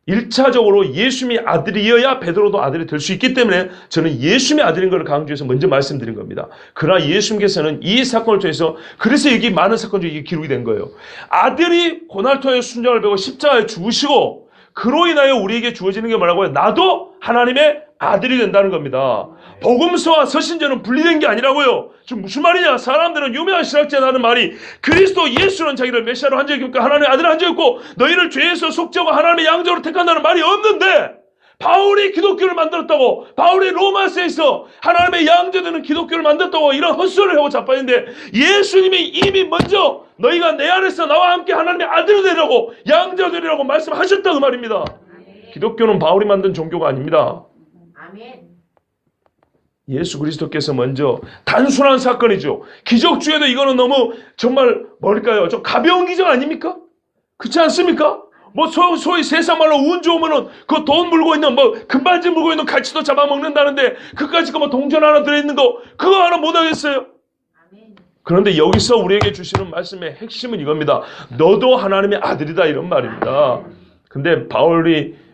[SPEAKER 1] 1차적으로 예수님이 아들이어야 베드로도 아들이 될 수 있기 때문에 저는 예수님의 아들인 것을 강조해서 먼저 말씀드린 겁니다. 그러나 예수님께서는 이 사건을 통해서 그래서 여기 많은 사건 중에 이게 기록이 된 거예요. 아들이 고난을 통해 순종을 배우고 십자가에 죽으시고 그로 인하여 우리에게 주어지는 게 뭐라고요? 나도 하나님의 아들이 된다는 겁니다. 복음서와 서신전은 분리된 게 아니라고요. 지금 무슨 말이냐? 사람들은 유명한 신학자가 하는 말이 그리스도 예수는 자기를 메시아로 한 적이 없고 하나님의 아들을 한 적이 없고 너희를 죄에서 속죄하고 하나님의 양자로 택한다는 말이 없는데 바울이 기독교를 만들었다고, 바울이 로마서에서 하나님의 양자되는 기독교를 만들었다고 이런 헛소리를 하고 자빠졌는데, 예수님이 이미 먼저 너희가 내 안에서 나와 함께 하나님의 아들이 되라고, 양자되리라고 말씀하셨다 그 말입니다. 기독교는 바울이 만든 종교가 아닙니다. 예수 그리스도께서 먼저, 단순한 사건이죠. 기적 중에도 이거는 너무 정말 뭘까요? 좀 가벼운 기적 아닙니까? 그렇지 않습니까? 뭐 소위 세상 말로 운 좋으면은 그 돈 물고 있는 뭐 금반지 물고 있는 갈치도 잡아먹는다는데 그까짓 거 뭐 동전 하나 들어있는 거 그거 하나 못하겠어요? 그런데 여기서 우리에게 주시는 말씀의 핵심은 이겁니다. 너도 하나님의 아들이다 이런 말입니다. 근데 바울이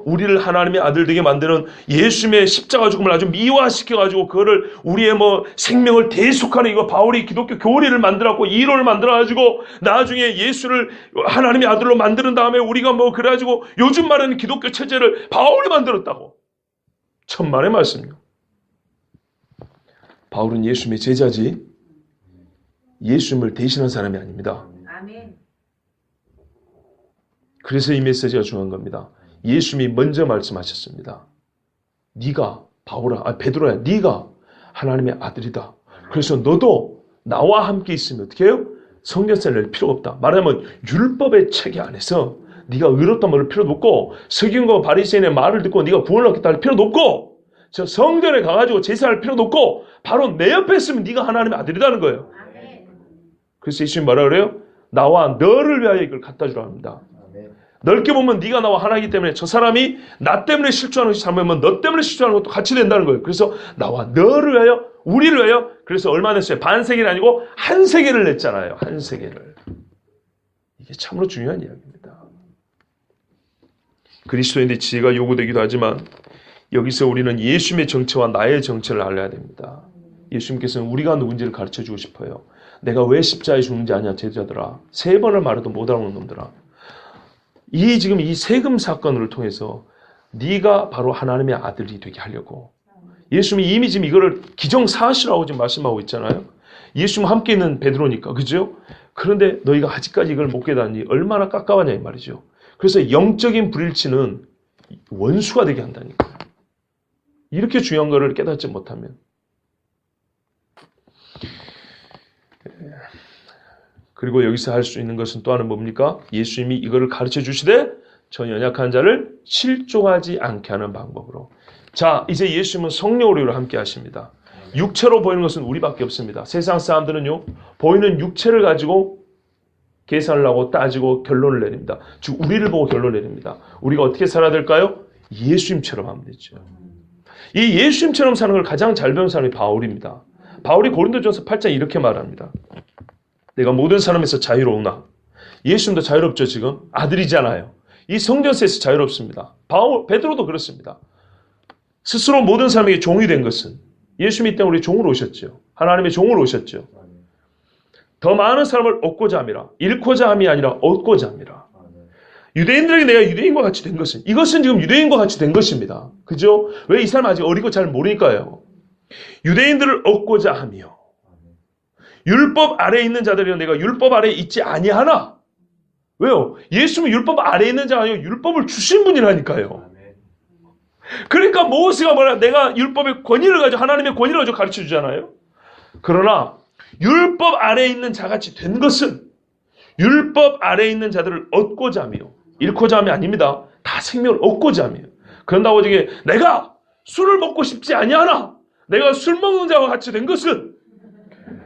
[SPEAKER 1] 우리를 하나님의 아들 되게 만드는 예수님의 십자가 죽음을 아주 미화시켜가지고 그거를 우리의 뭐 생명을 대속하는 이거 바울이 기독교 교리를 만들었고 이론을 만들어가지고 나중에 예수를 하나님의 아들로 만드는 다음에 우리가 뭐 그래가지고 요즘 말하는 기독교 체제를 바울이 만들었다고. 천만의 말씀이요. 바울은 예수님의 제자지 예수님을 대신한 사람이 아닙니다. 그래서 이 메시지가 중요한 겁니다. 예수님이 먼저 말씀하셨습니다. 네가 베드로야, 네가 하나님의 아들이다. 그래서 너도 나와 함께 있으면 어떻게 해요? 성전세 낼 필요가 없다. 말하면 율법의 체계 안에서 네가 의롭다 말할 필요도 없고 서기관과 바리새인의 말을 듣고 네가 구원을 얻겠다 할 필요도 없고 저 성전에 가가지고 제사할 필요도 없고 바로 내 옆에 있으면 네가 하나님의 아들이라는 거예요. 그래서 예수님이 뭐라 그래요? 나와 너를 위하여 이걸 갖다 주라 합니다. 넓게 보면 네가 나와 하나이기 때문에 저 사람이 나 때문에 실족하는 것이 잘못하면 너 때문에 실족하는 것도 같이 된다는 거예요. 그래서 나와 너를 위하여 우리를 위하여 그래서 얼마 냈어요? 반세계가 아니고 한 세계를 냈잖아요. 한 세계를. 이게 참으로 중요한 이야기입니다. 그리스도인의 지혜가 요구되기도 하지만 여기서 우리는 예수님의 정체와 나의 정체를 알아야 됩니다. 예수님께서는 우리가 누군지를 가르쳐주고 싶어요. 내가 왜 십자가에 죽는지 아냐 제자들아. 3번을 말해도 못 알아먹는 놈들아. 지금 이 세금 사건을 통해서 네가 바로 하나님의 아들이 되게 하려고 예수님이 이미 지금 이거를 기정사실하고 지금 말씀하고 있잖아요. 예수님과 함께 있는 베드로니까 그죠? 그런데 너희가 아직까지 이걸 못 깨닫니 얼마나 깝깝하냐 이 말이죠. 그래서 영적인 불일치는 원수가 되게 한다니까요. 이렇게 중요한 거를 깨닫지 못하면 그리고 여기서 할 수 있는 것은 또 하나는 뭡니까? 예수님이 이거를 가르쳐 주시되 저 연약한 자를 실족하지 않게 하는 방법으로. 자, 이제 예수님은 성령으로 함께 하십니다. 육체로 보이는 것은 우리밖에 없습니다. 세상 사람들은요, 보이는 육체를 가지고 계산을 하고 따지고 결론을 내립니다. 즉 우리를 보고 결론을 내립니다. 우리가 어떻게 살아야 될까요? 예수님처럼 하면 되죠. 이 예수님처럼 사는 걸 가장 잘 배운 사람이 바울입니다. 바울이 고린도전서 8장 이렇게 말합니다. 내가 모든 사람에서 자유로우나 예수님도 자유롭죠. 지금 아들이잖아요. 이 성전세에서 자유롭습니다. 베드로도 그렇습니다. 스스로 모든 사람에게 종이 된 것은 예수님이 때문에 우리 종으로 오셨죠. 하나님의 종으로 오셨죠. 더 많은 사람을 얻고자 함이라. 잃고자 함이 아니라 얻고자 함이라. 유대인들에게 내가 유대인과 같이 된 것은 이것은 지금 유대인과 같이 된 것입니다. 그죠? 왜 이 사람 아직 어리고 잘 모르니까요. 유대인들을 얻고자 하며 율법 아래에 있는 자들이여 내가 율법 아래에 있지 아니하나? 왜요? 예수님은 율법 아래에 있는 자가 아니고 율법을 주신 분이라니까요. 그러니까 모세가 뭐라 내가 율법의 권위를 가지고 하나님의 권위를 가지고 가르쳐 주잖아요. 그러나 율법 아래에 있는 자같이 된 것은 율법 아래에 있는 자들을 얻고자 하며 잃고자 함이 아닙니다. 다 생명을 얻고자 하며 그런다고 저게 내가 술을 먹고 싶지 아니하나? 내가 술 먹는 자와 같이 된 것은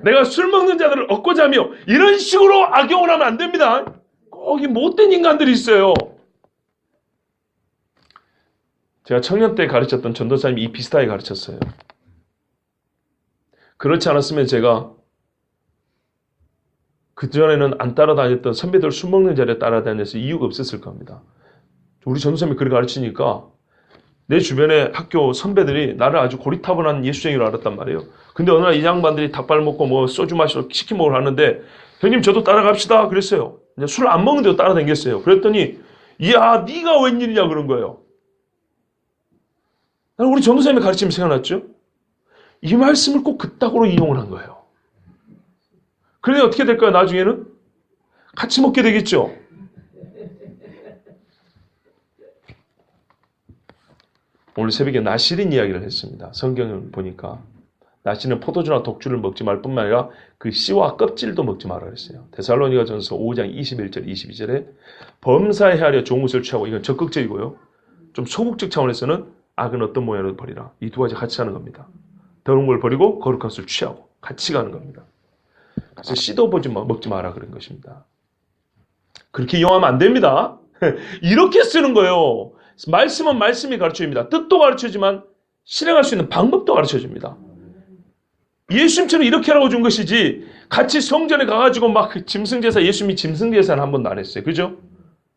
[SPEAKER 1] 내가 술 먹는 자들을 얻고자 하며 이런 식으로 악용을 하면 안 됩니다. 꼭 이 못된 인간들이 있어요. 제가 청년 때 가르쳤던 전도사님이 이 비슷하게 가르쳤어요. 그렇지 않았으면 제가 그전에는 안 따라다녔던 선배들 술 먹는 자리에 따라다녀서 이유가 없었을 겁니다. 우리 전도사님이 그렇게 가르치니까 내 주변에 학교 선배들이 나를 아주 고리타분한 예수쟁이로 알았단 말이에요. 근데 어느 날 이 양반들이 닭발 먹고 뭐 소주 마시러 치킨 먹으러 하는데 형님 저도 따라갑시다 그랬어요. 술 안 먹는데도 따라다녔어요. 그랬더니 이야 네가 웬일이냐 그런 거예요. 나는 우리 전도사님의 가르침이 생각났죠. 이 말씀을 꼭 그따구로 이용을 한 거예요. 그런데 어떻게 될까요? 나중에는 같이 먹게 되겠죠. 오늘 새벽에 나실인 이야기를 했습니다. 성경을 보니까 나실은 포도주나 독주를 먹지 말 뿐만 아니라 그 씨와 껍질도 먹지 말라 그랬어요. 데살로니가전서 5장 21절 22절에 범사에 하려 좋은 것을 취하고, 이건 적극적이고요. 좀 소극적 차원에서는 악은 어떤 모양으로 버리라. 이 두 가지 같이 하는 겁니다. 더러운 걸 버리고 거룩한 것을 취하고 같이 가는 겁니다. 그래서 씨도 먹지 마라 그런 것입니다. 그렇게 이용하면 안 됩니다. 이렇게 쓰는 거예요. 말씀은 말씀이 가르쳐줍니다. 뜻도 가르쳐주지만 실행할 수 있는 방법도 가르쳐줍니다. 예수님처럼 이렇게 하라고 준 것이지, 같이 성전에 가가지고 막 짐승제사, 예수님이 짐승제사는 한 번도 안 했어요. 그죠?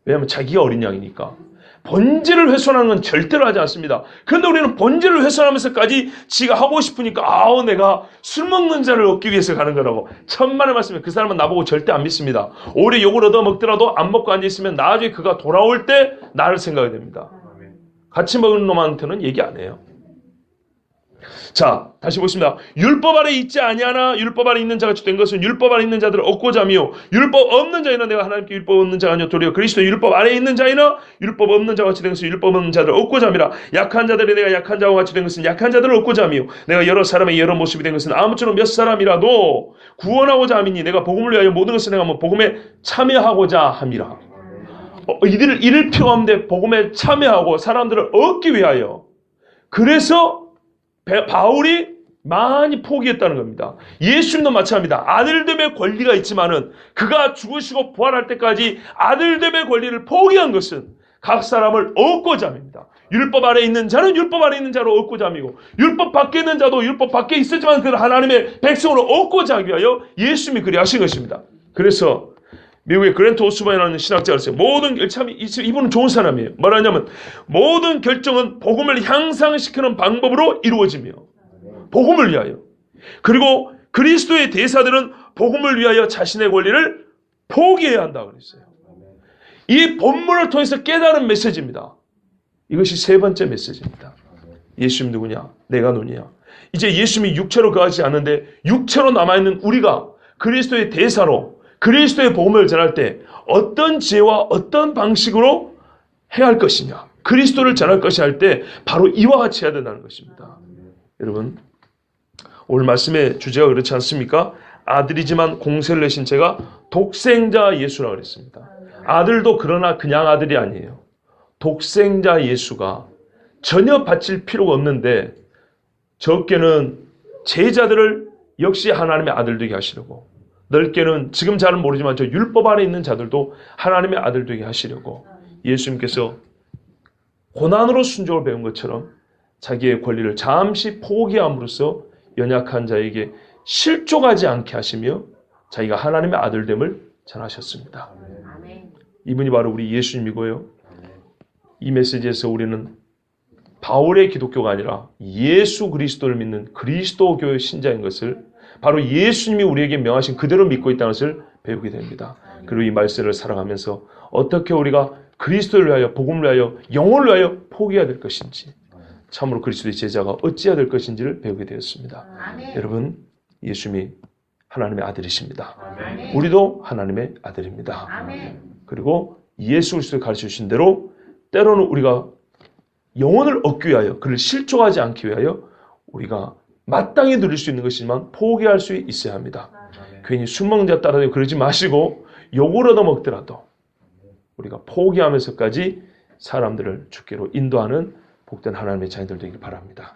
[SPEAKER 1] 왜냐하면 자기가 어린 양이니까. 본질을 훼손하는 건 절대로 하지 않습니다. 그런데 우리는 본질을 훼손하면서까지 지가 하고 싶으니까 내가 술 먹는 자를 얻기 위해서 가는 거라고. 천만의 말씀에 그 사람은 나보고 절대 안 믿습니다. 오래 욕을 얻어 먹더라도 안 먹고 앉아있으면 나중에 그가 돌아올 때 나를 생각이 됩니다. 같이 먹는 놈한테는 얘기 안 해요. 자, 다시 보겠습니다. 율법 아래 있지 아니하나 율법 아래 있는 자같이 된 것은 율법 아래 있는 자들을 얻고자 하며, 율법 없는 자이나 내가 하나님께 율법 없는 자가 아니요 도리어 그리스도 율법 아래 있는 자이나 율법 없는 자같이 된 것은 율법 없는 자들을 얻고자 함이라. 약한 자들이 내가 약한 자와 같이 된 것은 약한 자들을 얻고자 하며, 내가 여러 사람의 여러 모습이 된 것은 아무쪼록 몇 사람이라도 구원하고자 함이니, 내가 복음을 위하여 모든 것을 행하며 복음에 참여하고자 함이라. 이를 필요한데 복음에 참여하고 사람들을 얻기 위하여. 그래서 바울이 많이 포기했다는 겁니다. 예수님도 마찬가지입니다. 아들됨의 권리가 있지만은 그가 죽으시고 부활할 때까지 아들됨의 권리를 포기한 것은 각 사람을 얻고자 합니다. 율법 아래 있는 자는 율법 아래 있는 자로 얻고자 함이고, 율법 밖에 있는 자도 율법 밖에 있었지만 그 하나님의 백성으로 얻고자 하기 위하여 예수님이 그리 하신 것입니다. 그래서 미국의 그랜트 오스본이라는 신학자가 있어요. 이분은 좋은 사람이에요. 뭐라냐면 모든 결정은 복음을 향상시키는 방법으로 이루어지며 복음을 위하여, 그리고 그리스도의 대사들은 복음을 위하여 자신의 권리를 포기해야 한다 그랬어요. 이 본문을 통해서 깨달은 메시지입니다. 이것이 세 번째 메시지입니다. 예수님 누구냐? 내가 누구냐? 이제 예수님이 육체로 거하지 않는데 육체로 남아있는 우리가 그리스도의 대사로 그리스도의 복음을 전할 때 어떤 지혜와 어떤 방식으로 해야 할 것이냐, 그리스도를 전할 것이 할 때 바로 이와 같이 해야 된다는 것입니다. 여러분, 오늘 말씀의 주제가 그렇지 않습니까? 아들이지만 공세를 내신 제가 독생자 예수라고 그랬습니다. 아들도 그러나 그냥 아들이 아니에요. 독생자 예수가 전혀 바칠 필요가 없는데 적게는 제자들을 역시 하나님의 아들 되게 하시려고, 넓게는 지금 잘은 모르지만 저 율법 안에 있는 자들도 하나님의 아들 되게 하시려고 예수님께서 고난으로 순종을 배운 것처럼 자기의 권리를 잠시 포기함으로써 연약한 자에게 실족하지 않게 하시며 자기가 하나님의 아들됨을 전하셨습니다. 이분이 바로 우리 예수님이고요. 이 메시지에서 우리는 바울의 기독교가 아니라 예수 그리스도를 믿는 그리스도교의 신자인 것을, 바로 예수님이 우리에게 명하신 그대로 믿고 있다는 것을 배우게 됩니다. 그리고 이 말씀을 살아가면서 어떻게 우리가 그리스도를 위하여, 복음을 위하여, 영혼을 위하여 포기해야 될 것인지, 참으로 그리스도의 제자가 어찌해야 될 것인지를 배우게 되었습니다. 여러분, 예수님이 하나님의 아들이십니다. 우리도 하나님의 아들입니다. 그리고 예수 그리스도가 가르쳐주신 대로 때로는 우리가 영혼을 얻기 위하여, 그를 실족하지 않기 위하여 우리가 마땅히 누릴 수 있는 것이지만 포기할 수 있어야 합니다. 괜히 술 먹는 자 따라다니고 그러지 마시고, 욕을 얻어먹더라도 우리가 포기하면서까지 사람들을 주께로 인도하는 복된 하나님의 자녀들 되길 바랍니다.